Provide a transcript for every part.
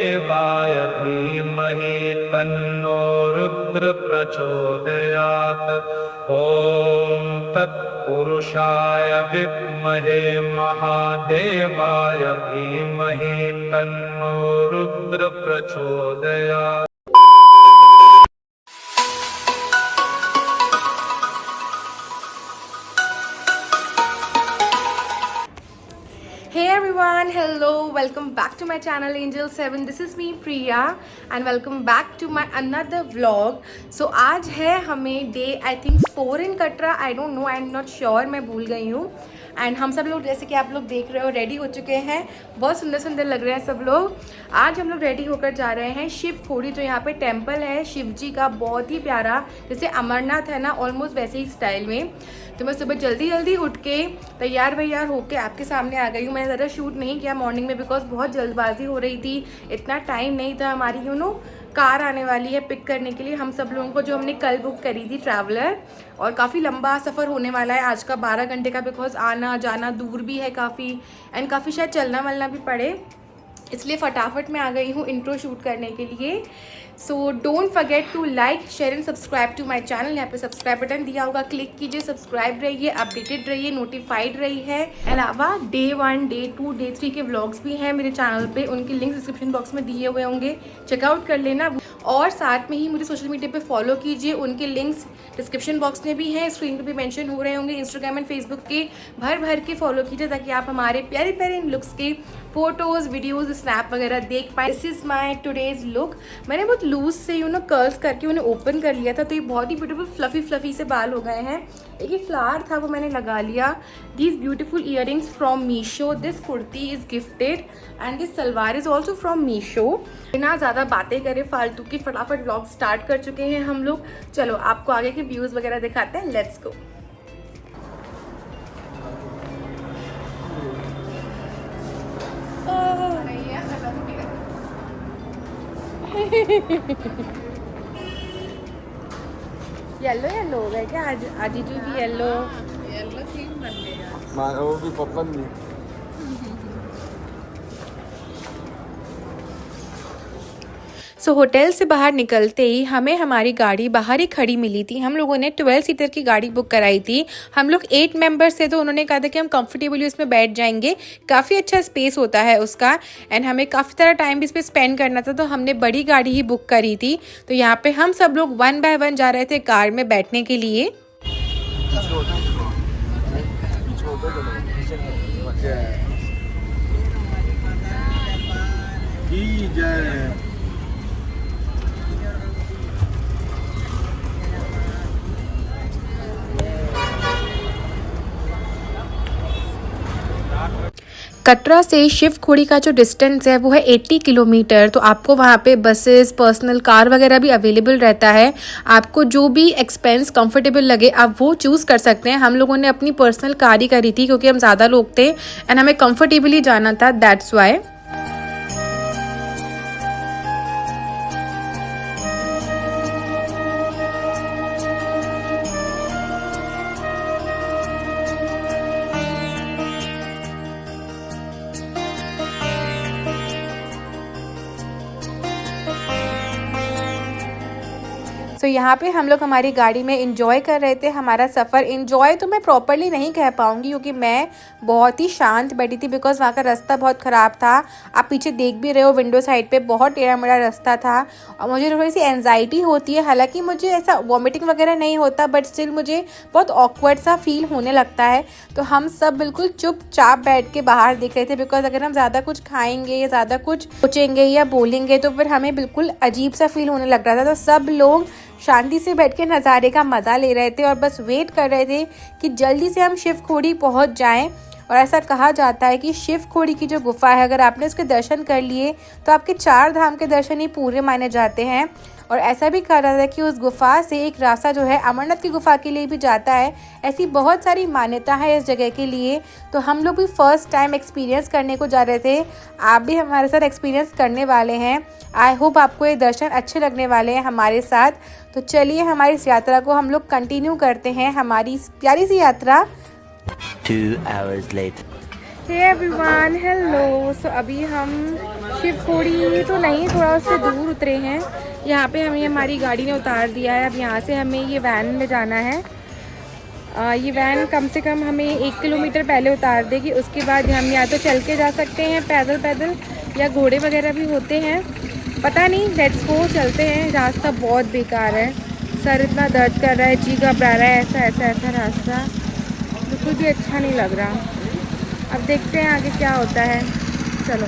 महादेवाय धीमहि तन्नो रुद्र प्रचोदयात्। ॐ तत्पुरुषाय विद्महे महादेवाय धीमहि तन्नो रुद्र प्रचोदयात्। Hey everyone, hello, welcome back to my channel Angel 7. This is me Priya and welcome back to my another vlog. So आज है हमें day I think 4 in Katra, I don't know, I am not sure, मैं भूल गई हूँ। And हम सब लोग जैसे कि आप लोग देख रहे हो रेडी हो चुके हैं, बहुत सुंदर सुंदर लग रहे हैं सब लोग। आज हम लोग रेडी होकर जा रहे हैं शिव खोड़ी, जो यहाँ पे टेम्पल है शिव जी का, बहुत ही प्यारा, जैसे अमरनाथ है ना, ऑलमोस्ट वैसे ही स्टाइल में। तो मैं सुबह जल्दी जल्दी उठ के तैयार वैयार होके आपके सामने आ गई हूँ। मैंने ज़्यादा शूट नहीं किया मॉर्निंग में बिकॉज बहुत जल्दबाजी हो रही थी, इतना टाइम नहीं था। हमारी कार आने वाली है पिक करने के लिए हम सब लोगों को, जो हमने कल बुक करी थी ट्रैवलर, और काफ़ी लंबा सफ़र होने वाला है आज का, 12 घंटे का, बिकॉज आना जाना दूर भी है काफ़ी, एंड काफ़ी शायद चलना वलना भी पड़े, इसलिए फटाफट मैं आ गई हूँ इंट्रो शूट करने के लिए। So don't forget to like share and subscribe to my channel. यहाँ पे सब्सक्राइब बटन दिया होगा, क्लिक कीजिए, सब्सक्राइब रहिए, अपडेटेड रहिए, नोटिफाइड रही है। अलावा डे 1, डे 2, डे 3 के व्लॉग्स भी हैं मेरे चैनल पे, उनके लिंक डिस्क्रिप्शन बॉक्स में दिए हुए होंगे, चेकआउट कर लेना। और साथ में ही मुझे सोशल मीडिया पे फॉलो कीजिए, उनके लिंक्स डिस्क्रिप्शन बॉक्स में भी हैं, स्क्रीन पे भी मेंशन हो रहे होंगे। इंस्टाग्राम एंड फेसबुक के भर के फॉलो कीजिए ताकि आप हमारे प्यारे प्यारे इन लुक्स के फोटोज़, वीडियोज़, स्नैप वगैरह देख पाए। This is my today's look. मैंने बहुत लूज से कर्ल्स करके उन्हें ओपन कर लिया था, तो ये बहुत ही ब्यूटीफुल फ्लफ़ी से बाल हो गए हैं। एक ही फ्लावर था वो मैंने लगा लिया। These beautiful earrings from Meesho, this kurti is gifted and this salwar is also from Meesho. बिना ज़्यादा बातें करे फालतू की, फटाफट व्लॉग स्टार्ट कर चुके हैं हम लोग। चलो आपको आगे के व्यूज़ वगैरह दिखाते हैं, लेट्स गो। येलो येलो हो गए क्या आज? आजीजू भी येलो थीम बन गया, वो भी पपन नहीं। सो होटल से बाहर निकलते ही हमें हमारी गाड़ी बाहर ही खड़ी मिली थी। हम लोगों ने 12 सीटर की गाड़ी बुक कराई थी। हम लोग 8 मेंबर्स थे, तो उन्होंने कहा था कि हम कंफर्टेबली उसमें बैठ जाएंगे, काफ़ी अच्छा स्पेस होता है उसका, एंड हमें काफ़ी सारा टाइम भी इस पर स्पेंड करना था, तो हमने बड़ी गाड़ी ही बुक करी थी। तो यहाँ पे हम सब लोग 1 बाय 1 जा रहे थे कार में बैठने के लिए। कटरा से शिव खोड़ी का जो डिस्टेंस है वो है 80 किलोमीटर। तो आपको वहाँ पे बसेस, पर्सनल कार वगैरह भी अवेलेबल रहता है। आपको जो भी एक्सपेंस कंफर्टेबल लगे आप वो चूज़ कर सकते हैं। हम लोगों ने अपनी पर्सनल कार ही करी थी क्योंकि हम ज़्यादा लोग थे एंड हमें कंफर्टेबली जाना था, दैट्स वाई। तो यहाँ पे हम लोग हमारी गाड़ी में इंजॉय कर रहे थे हमारा सफ़र। इंजॉय तो मैं प्रॉपरली नहीं कह पाऊँगी क्योंकि मैं बहुत ही शांत बैठी थी, बिकॉज वहाँ का रास्ता बहुत ख़राब था। आप पीछे देख भी रहे हो, विंडो साइड पे बहुत टेढ़ा मेढ़ा रास्ता था और मुझे थोड़ी सी एनजाइटी होती है। हालांकि मुझे ऐसा वॉमिटिंग वगैरह नहीं होता, बट स्टिल मुझे बहुत ऑकवर्ड सा फील होने लगता है। तो हम सब बिल्कुल चुपचाप बैठ के बाहर देख रहे थे, बिकॉज अगर हम ज़्यादा कुछ खाएँगे या ज़्यादा कुछ सोचेंगे या बोलेंगे तो फिर हमें बिल्कुल अजीब सा फील होने लग रहा था। तो सब लोग शांति से बैठ के नज़ारे का मज़ा ले रहे थे और बस वेट कर रहे थे कि जल्दी से हम शिव खोड़ी पहुंच जाएं। और ऐसा कहा जाता है कि शिव खोड़ी की जो गुफा है, अगर आपने उसके दर्शन कर लिए तो आपके 4 धाम के दर्शन ही पूरे माने जाते हैं। और ऐसा भी कहा जाता है कि उस गुफा से एक रास्ता जो है अमरनाथ की गुफा के लिए भी जाता है। ऐसी बहुत सारी मान्यता है इस जगह के लिए। तो हम लोग भी फर्स्ट टाइम एक्सपीरियंस करने को जा रहे थे, आप भी हमारे साथ एक्सपीरियंस करने वाले हैं। आई होप आपको ये दर्शन अच्छे लगने वाले हैं हमारे साथ। तो चलिए हमारी इस यात्रा को हम लोग कंटिन्यू करते हैं, हमारी प्यारी सी यात्रा। 2 hours later. Hey everyone, hello. So अभी हम शिवखोड़ी तो नहीं, थोड़ा उससे दूर उतरे हैं। यहाँ पे हमें हमारी गाड़ी ने उतार दिया है। अब यहाँ से हमें ये वैन में जाना है। ये वैन कम से कम हमें 1 किलोमीटर पहले उतार देगी। उसके बाद हम या तो चल के जा सकते हैं पैदल पैदल, या घोड़े वगैरह भी होते हैं, पता नहीं। लेट्स गो, चलते हैं। रास्ता बहुत बेकार है, सर इतना दर्द कर रहा है, जी घबरा रहा है। ऐसा रास्ता बिल्कुल भी अच्छा नहीं लग रहा। अब देखते हैं आगे क्या होता है। चलो।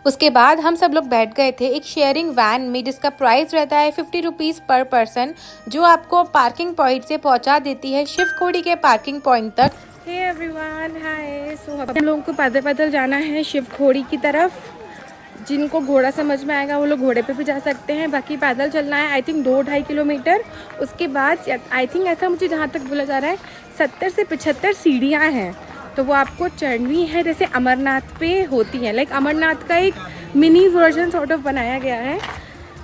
उसके बाद हम सब लोग बैठ गए थे एक शेयरिंग वैन में, जिसका प्राइस रहता है 50 रुपीज़ पर पर्सन, जो आपको पार्किंग पॉइंट से पहुंचा देती है शिवखोड़ी के पार्किंग पॉइंट तक। हे एवरीवन, हाय। सो हम लोगों को पैदल पैदल जाना है शिवखोड़ी की तरफ। जिनको घोड़ा समझ में आएगा वो लोग घोड़े पे भी जा सकते हैं, बाकी पैदल चलना है आई थिंक 2-2.5 किलोमीटर। उसके बाद आई थिंक, ऐसा मुझे जहाँ तक बोला जा रहा है, 70 से 75 सीढ़ियाँ हैं, तो वो आपको चढ़नी है, जैसे अमरनाथ पे होती है। लाइक अमरनाथ का एक मिनी वर्जन सॉर्ट ऑफ बनाया गया है।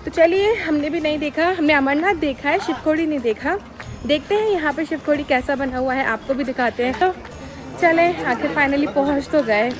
तो चलिए, हमने भी नहीं देखा, हमने अमरनाथ देखा है, शिवखोड़ी नहीं देखा। देखते हैं यहाँ पे शिवखोड़ी कैसा बना हुआ है, आपको भी दिखाते हैं। तो चले, आखिर फाइनली पहुँच तो गए।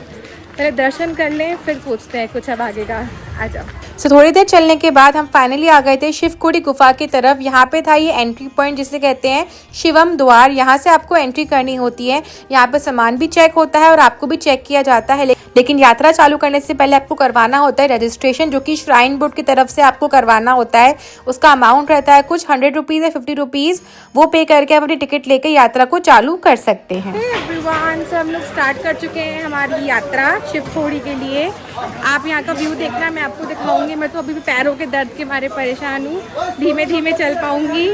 पहले दर्शन कर लें, फिर सोचते हैं कुछ अब आगे का। आ जाओ। सो थोड़ी देर चलने के बाद हम फाइनली आ गए थे शिवखोड़ी गुफा की तरफ। यहाँ पे था ये एंट्री पॉइंट, जिसे कहते हैं शिवम द्वार। यहाँ से आपको एंट्री करनी होती है। यहाँ पे सामान भी चेक होता है और आपको भी चेक किया जाता है, लेकिन यात्रा चालू करने से पहले आपको करवाना होता है रजिस्ट्रेशन, जो कि श्राइन बोर्ड की तरफ से आपको करवाना होता है। उसका अमाउंट रहता है कुछ 100 रुपीज़ या 50 रुपीज़। वो पे करके आप अपनी टिकट लेकर यात्रा को चालू कर सकते हैं। एवरीवन, so हम लोग स्टार्ट कर चुके हैं हमारी यात्रा शिवखोड़ी के लिए। आप यहाँ का व्यू देखना, मैं आपको दिखाऊंगी। मैं तो अभी भी पैरों के दर्द के मारे परेशान हूँ, धीमे धीमे चल पाऊंगी।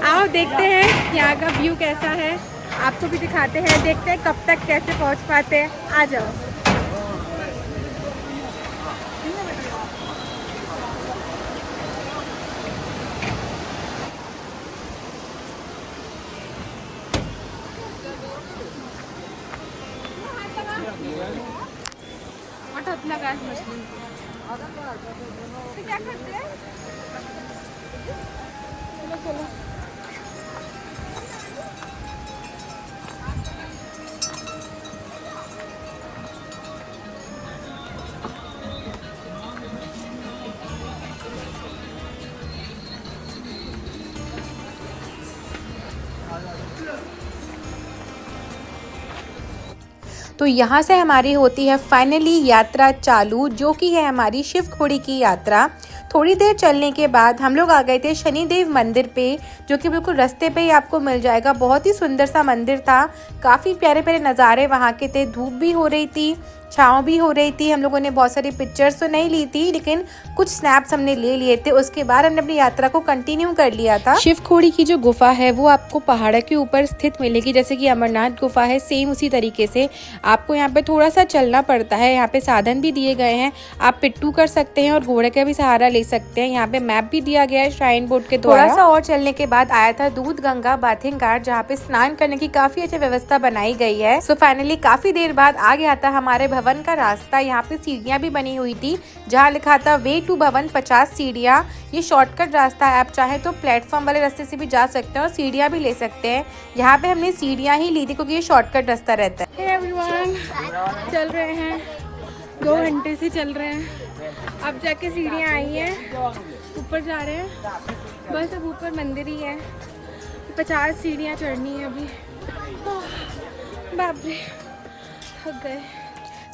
आओ देखते हैं यहाँ का व्यू कैसा है, आपको भी दिखाते हैं। देखते हैं कब तक कैसे पहुँच पाते हैं। आ जाओ। क्या करते हैं? चलो। तो यहाँ से हमारी होती है फाइनली यात्रा चालू, जो कि है हमारी शिवखोड़ी की यात्रा। थोड़ी देर चलने के बाद हम लोग आ गए थे शनिदेव मंदिर पे, जो कि बिल्कुल रास्ते पे ही आपको मिल जाएगा। बहुत ही सुंदर सा मंदिर था, काफ़ी प्यारे प्यारे नज़ारे वहाँ के थे। धूप भी हो रही थी, छाँव भी हो रही थी। हम लोगों ने बहुत सारी पिक्चर्स तो नहीं ली थी, लेकिन कुछ स्नैप्स हमने ले लिए थे। उसके बाद हमने अपनी यात्रा को कंटिन्यू कर लिया था। शिवखोड़ी की जो गुफा है वो आपको पहाड़ के ऊपर स्थित मिलेगी, जैसे कि अमरनाथ गुफा है, सेम उसी तरीके से। आपको यहाँ पे थोड़ा सा चलना पड़ता है। यहाँ पे साधन भी दिए गए हैं, आप पिट्टू कर सकते हैं और घोड़े का भी सहारा ले सकते हैं। यहाँ पे मैप भी दिया गया है श्राइन बोर्ड के द्वारा। थोड़ा सा और चलने के बाद आया था दूध गंगा बाथिंग घाट, जहाँ पे स्नान करने की काफी अच्छी व्यवस्था बनाई गई है। सो फाइनली काफी देर बाद आ गया था हमारे भवन का रास्ता। यहाँ पे सीढ़ियाँ भी बनी हुई थी, जहाँ लिखा था वे टू भवन 50 सीढ़ियाँ। ये शॉर्टकट रास्ता है, आप चाहे तो प्लेटफॉर्म वाले रास्ते से भी जा सकते हैं और सीढ़ियाँ भी ले सकते हैं। यहाँ पे हमने सीढ़ियाँ ही ली थी क्योंकि ये शॉर्टकट रास्ता रहता है। Hey everyone, चल रहे हैं, 2 घंटे से चल रहे हैं। अब जाके सीढ़ियाँ आई हैं, ऊपर जा रहे हैं। बस अब ऊपर मंदिर ही है। 50 सीढ़ियाँ चढ़नी है अभी। बाप रे, थक गए।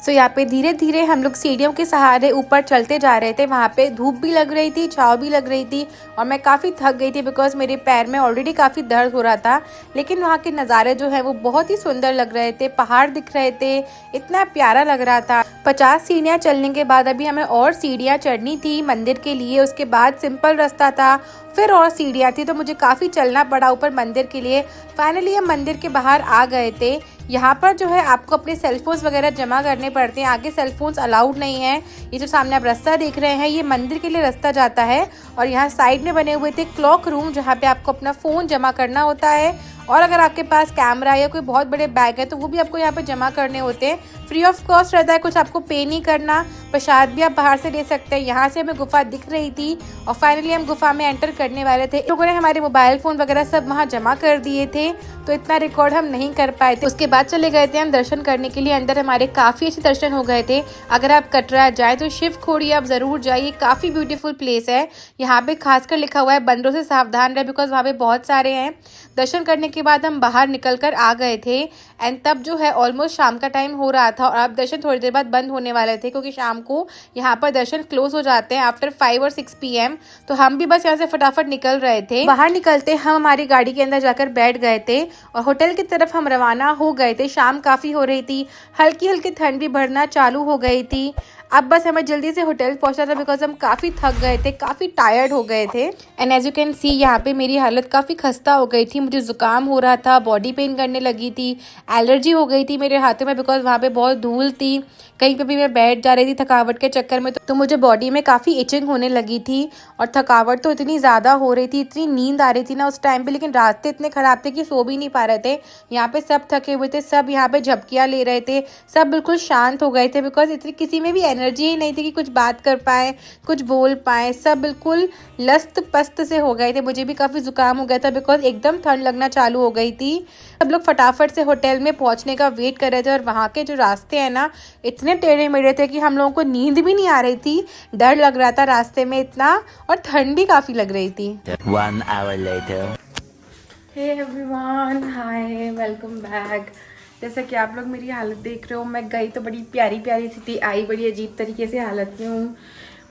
सो यहाँ पे धीरे धीरे हम लोग सीढ़ियों के सहारे ऊपर चलते जा रहे थे। वहाँ पे धूप भी लग रही थी, छाँव भी लग रही थी, और मैं काफ़ी थक गई थी बिकॉज मेरे पैर में ऑलरेडी काफ़ी दर्द हो रहा था। लेकिन वहाँ के नज़ारे जो है वो बहुत ही सुंदर लग रहे थे, पहाड़ दिख रहे थे, इतना प्यारा लग रहा था। 50 सीढ़ियाँ चलने के बाद अभी हमें और सीढ़ियाँ चढ़नी थी मंदिर के लिए। उसके बाद सिंपल रास्ता था, फिर और सीढ़ियाँ थी, तो मुझे काफ़ी चलना पड़ा ऊपर मंदिर के लिए। फाइनली हम मंदिर के बाहर आ गए थे। यहाँ पर जो है आपको अपने सेलफोन्स वगैरह जमा करने पड़ते हैं, आगे सेलफोन्स अलाउड नहीं है। ये जो सामने आप रास्ता देख रहे हैं, ये मंदिर के लिए रास्ता जाता है। और यहाँ साइड में बने हुए थे क्लॉक रूम, जहाँ पे आपको अपना फ़ोन जमा करना होता है और अगर आपके पास कैमरा या कोई बहुत बड़े बैग है तो वो भी आपको यहाँ पे जमा करने होते हैं। फ्री ऑफ कॉस्ट रहता है, कुछ आपको पे नहीं करना। प्रसाद भी आप बाहर से ले सकते हैं। यहाँ से हमें गुफा दिख रही थी और फाइनली हम गुफा में एंटर करने वाले थे। लोगों ने हमारे मोबाइल फ़ोन वगैरह सब वहाँ जमा कर दिए थे, तो इतना रिकॉर्ड हम नहीं कर पाए थे। उसके बाद चले गए थे हम दर्शन करने के लिए। अंदर हमारे काफ़ी अच्छे दर्शन हो गए थे। अगर आप कटरा जाए तो शिव खोड़ी आप ज़रूर जाइए, काफ़ी ब्यूटीफुल प्लेस है। यहाँ पे खासकर लिखा हुआ है बंदरों से सावधान रहे, बिकॉज वहाँ पे बहुत सारे हैं। दर्शन करने के बाद हम बाहर निकल कर आ गए थे एंड तब जो है ऑलमोस्ट शाम का टाइम हो रहा था और अब दर्शन थोड़ी देर बाद बंद होने वाले थे, क्योंकि शाम को यहाँ पर दर्शन क्लोज हो जाते हैं आफ्टर 5 और 6 PM। तो हम भी बस यहाँ से फटाफट निकल रहे थे। बाहर निकलते हम हमारी गाड़ी के अंदर जाकर बैठ गए थे और होटल की तरफ हम रवाना हो गए थे। शाम काफ़ी हो रही थी, हल्की हल्की ठंड भी बढ़ना चालू हो गई थी। अब बस हमें जल्दी से होटल पहुंचना था, बिकॉज हम काफ़ी थक गए थे, काफ़ी टायर्ड हो गए थे। And as you can see यहाँ पे मेरी हालत काफ़ी खस्ता हो गई थी। मुझे ज़ुकाम हो रहा था, बॉडी पेन करने लगी थी, एलर्जी हो गई थी मेरे हाथों में, बिकॉज वहाँ पे बहुत धूल थी। कहीं पे भी मैं बैठ जा रही थी थकावट के चक्कर में, तो मुझे बॉडी में काफ़ी इचिंग होने लगी थी और थकावट तो इतनी ज़्यादा हो रही थी, इतनी नींद आ रही थी ना उस टाइम पे। लेकिन रास्ते इतने ख़राब थे कि सो भी नहीं पा रहे थे। यहाँ पे सब थके हुए थे, सब यहाँ पे झपकियाँ ले रहे थे, सब बिल्कुल शांत हो गए थे, बिकॉज इतनी किसी में भी एनर्जी ही नहीं थी कि कुछ बात कर पाए, कुछ बोल पाए। सब बिल्कुल लस्त पस्त से हो गए थे। मुझे भी काफ़ी ज़ुकाम हो गया था, बिकॉज एकदम ठंड लगना चालू हो गई थी। सब लोग फटाफट से होटल में पहुँचने का वेट कर रहे थे और वहाँ के जो रास्ते हैं ना इतने टेढ़े मेढ़े थे कि हम लोगों को नींद भी नहीं आ रही थी। डर लग रहा था रास्ते में इतना, और ठंड भी काफ़ी लग रही थी। 1 hour later. हे एवरीवन, हाय, वेलकम बैक। जैसा कि आप लोग मेरी हालत देख रहे हो, मैं गई तो बड़ी प्यारी प्यारी सी थी, आई बड़ी अजीब तरीके से हालत में हूँ।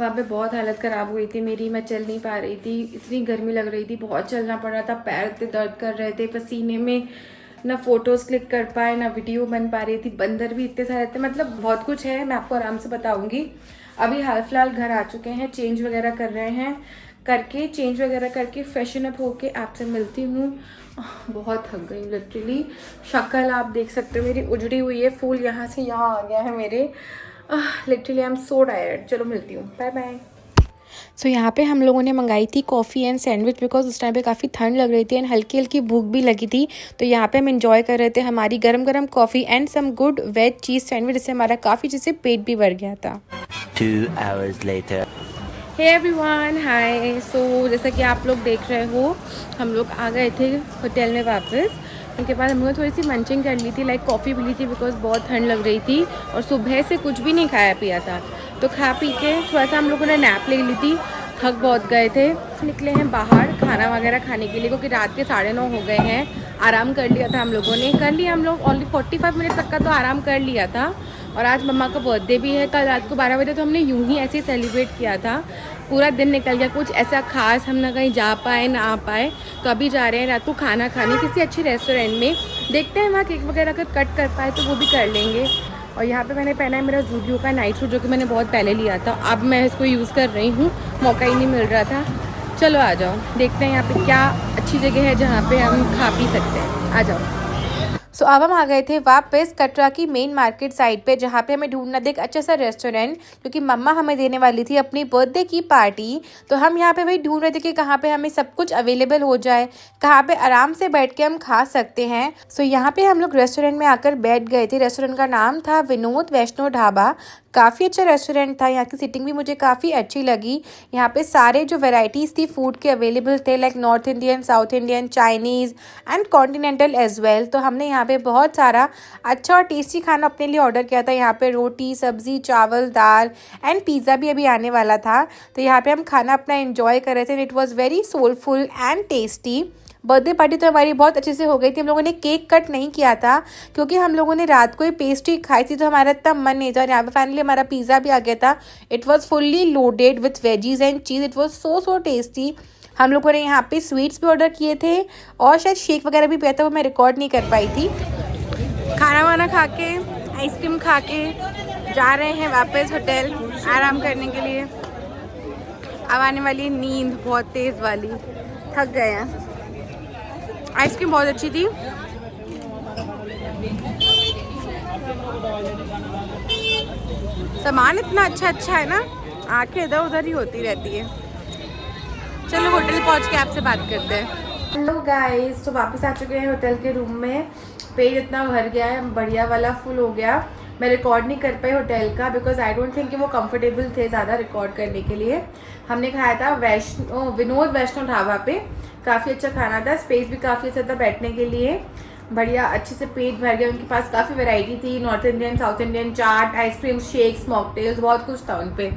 वहाँ पे बहुत हालत ख़राब हुई थी मेरी, मैं चल नहीं पा रही थी, इतनी गर्मी लग रही थी, बहुत चलना पड़ रहा था, पैर इतने दर्द कर रहे थे, पसीने में ना फ़ोटोज़ क्लिक कर पाए, ना वीडियो बन पा रही थी। बंदर भी इतने सारे थे, मतलब बहुत कुछ है, मैं आपको आराम से बताऊँगी। अभी हाल फिलहाल घर आ चुके हैं, चेंज वगैरह कर रहे हैं, करके चेंज वगैरह करके फ्रेशन अप होके आपसे मिलती हूँ। बहुत थक गई लिटरली। शक्ल आप देख सकते हो मेरी उजड़ी हुई है, फूल यहाँ से यहाँ आ गया है मेरे। Literally I am so tired. चलो मिलती हूँ, बाय बाय। सो यहाँ पे हम लोगों ने मंगाई थी कॉफ़ी एंड सैंडविच, बिकॉज उस टाइम पे काफ़ी ठंड लग रही थी एंड हल्की हल्की भूख भी लगी थी। तो यहाँ पे हम इंजॉय कर रहे थे हमारी गरम गरम coffee and some good veg cheese sandwich, जिससे हमारा काफ़ी जिससे पेट भी भर गया था। 2 hours later. हे एवरीवन, हाय। सो जैसा कि आप लोग देख रहे हो, हम लोग आ गए थे होटल में वापस। उनके बाद हम लोगों ने थोड़ी सी मंचिंग कर ली थी, लाइक कॉफ़ी पी ली थी, बिकॉज बहुत ठंड लग रही थी और सुबह से कुछ भी नहीं खाया पिया था। तो खा पी के थोड़ा सा हम लोगों ने नैप ले ली थी, थक बहुत गए थे। निकले हैं बाहर खाना वगैरह खाने के लिए, क्योंकि रात के 9:30 हो गए हैं। आराम कर लिया था हम लोगों ने, कर लिया हम लोग ऑनली 45 मिनट तक का तो आराम कर लिया था। और आज मम्मा का बर्थडे भी है, कल रात को 12 बजे, तो हमने यूं ही ऐसे ही सेलिब्रेट किया था। पूरा दिन निकल गया, कुछ ऐसा खास हम ना कहीं जा पाए ना आ पाए। तो अभी जा रहे हैं रात को खाना खाने किसी अच्छे रेस्टोरेंट में, देखते हैं वहाँ केक वगैरह अगर कट कर पाए तो वो भी कर लेंगे। और यहाँ पे मैंने पहना है मेरा ज़ूडियो का नाइट सूट, जो कि मैंने बहुत पहले लिया था, अब मैं इसको यूज़ कर रही हूँ, मौका ही नहीं मिल रहा था। चलो आ जाओ, देखते हैं यहाँ पे क्या अच्छी जगह है जहाँ पे हम खा पी सकते हैं। आ जाओ। सो अब हम आ गए थे वापस कटरा की मेन मार्केट साइड पे, जहाँ पे हमें ढूंढना था एक अच्छा सा रेस्टोरेंट, क्योंकि मम्मा हमें देने वाली थी अपनी बर्थडे की पार्टी। तो हम यहाँ पे वही ढूंढ रहे थे कि कहाँ पे हमें सब कुछ अवेलेबल हो जाए, कहाँ पे आराम से बैठ के हम खा सकते हैं। सो यहाँ पे हम लोग रेस्टोरेंट में आकर बैठ गए थे। रेस्टोरेंट का नाम था विनोद वैष्णो ढाबा। काफ़ी अच्छा रेस्टोरेंट था, यहाँ की सीटिंग भी मुझे काफ़ी अच्छी लगी। यहाँ पे सारे जो वेराइटीज़ थी फूड के अवेलेबल थे, like North Indian, South Indian, Chinese and continental as well. तो हमने यहाँ पे बहुत सारा अच्छा और टेस्टी खाना अपने लिए ऑर्डर किया था। यहाँ पे रोटी, सब्जी, चावल, दाल एंड पिज़्ज़ा भी अभी आने वाला था। तो यहाँ पे हम खाना अपना एंजॉय कर रहे थे and it was very soulful and tasty. Birthday party तो हमारी बहुत अच्छे से हो गई थी। हम लोगों ने केक कट नहीं किया था, क्योंकि हम लोगों ने रात को ही पेस्ट्री खाई थी, तो हमारा इतना मन नहीं था। और यहाँ पे फाइनली हमारा पिज़्ज़ा भी आ गया था। It was fully loaded with veggies and cheese. It was so tasty. हम लोगों ने यहाँ पे स्वीट्स भी ऑर्डर किए थे और शायद शेक वगैरह भी पिया था, वो मैं रिकॉर्ड नहीं कर पाई थी। खाना वाना खा के, आइसक्रीम खा के जा रहे हैं वापस होटल आराम करने के लिए। अब आने वाली नींद बहुत तेज़ वाली, थक गए हैं। आइसक्रीम बहुत अच्छी थी। सामान इतना अच्छा है ना, आंखें इधर उधर ही होती रहती है। चलो होटल पहुंच के आपसे बात करते हैं। हेलो गाइस, तो वापस आ चुके हैं होटल के रूम में। पेज इतना भर गया है, बढ़िया वाला फुल हो गया। मैं रिकॉर्ड नहीं कर पाई होटल का बिकॉज आई डोंट थिंक कि वो कंफर्टेबल थे ज़्यादा रिकॉर्ड करने के लिए। हमने खाया था विनोद वैष्णो ढाबा पे। काफ़ी अच्छा खाना था, स्पेस भी काफ़ी अच्छा था बैठने के लिए। बढ़िया अच्छे से पेट भर गया। उनके पास काफ़ी वैरायटी थी, नॉर्थ इंडियन, साउथ इंडियन, चाट, आइसक्रीम, शेक्स, मॉकटेल्स, बहुत कुछ था उन पे।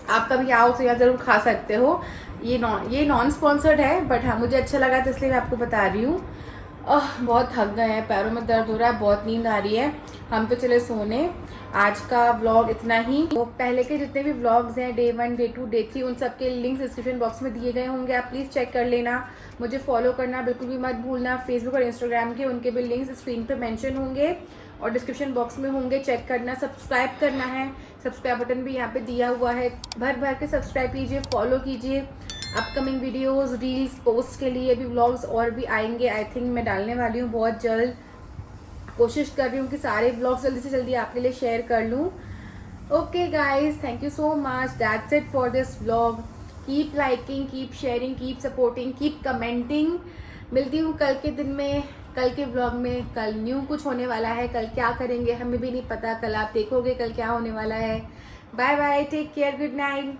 आप कभी आओ तो यहाँ ज़रूर खा सकते हो। ये नॉन स्पॉन्सर्ड है बट हाँ मुझे अच्छा लगा तो इसलिए मैं आपको बता रही हूँ। बहुत थक गए हैं, पैरों में दर्द हो रहा है, बहुत नींद आ रही है। हम तो चले सोने। आज का व्लॉग इतना ही। तो पहले के जितने भी व्लॉग्स हैं डे 1, डे 2, डे 3 उन सब के लिंक्स डिस्क्रिप्शन बॉक्स में दिए गए होंगे, आप प्लीज़ चेक कर लेना। मुझे फॉलो करना बिल्कुल भी मत भूलना। फेसबुक और इंस्टाग्राम के उनके भी लिंक्स स्क्रीन पे मेंशन होंगे और डिस्क्रिप्शन बॉक्स में होंगे, चेक करना। सब्सक्राइब करना है, सब्सक्राइब बटन भी यहाँ पे दिया हुआ है, भर भर के सब्सक्राइब कीजिए, फॉलो कीजिए। अपकमिंग वीडियोस, रील्स, पोस्ट के लिए भी व्लॉग्स और भी आएंगे। आई थिंक मैं डालने वाली हूँ बहुत जल्द। कोशिश कर रही हूँ कि सारे व्लॉग्स जल्दी से जल्दी आपके लिए शेयर कर लूँ। Okay guys, thank you so much, that's it for this vlog. Keep liking, keep sharing, keep supporting, keep commenting. मिलती हूँ कल के दिन में, कल के व्लॉग में। कल न्यू कुछ होने वाला है, कल क्या करेंगे हमें भी नहीं पता, कल आप देखोगे कल क्या होने वाला है। Bye bye, take care, good night.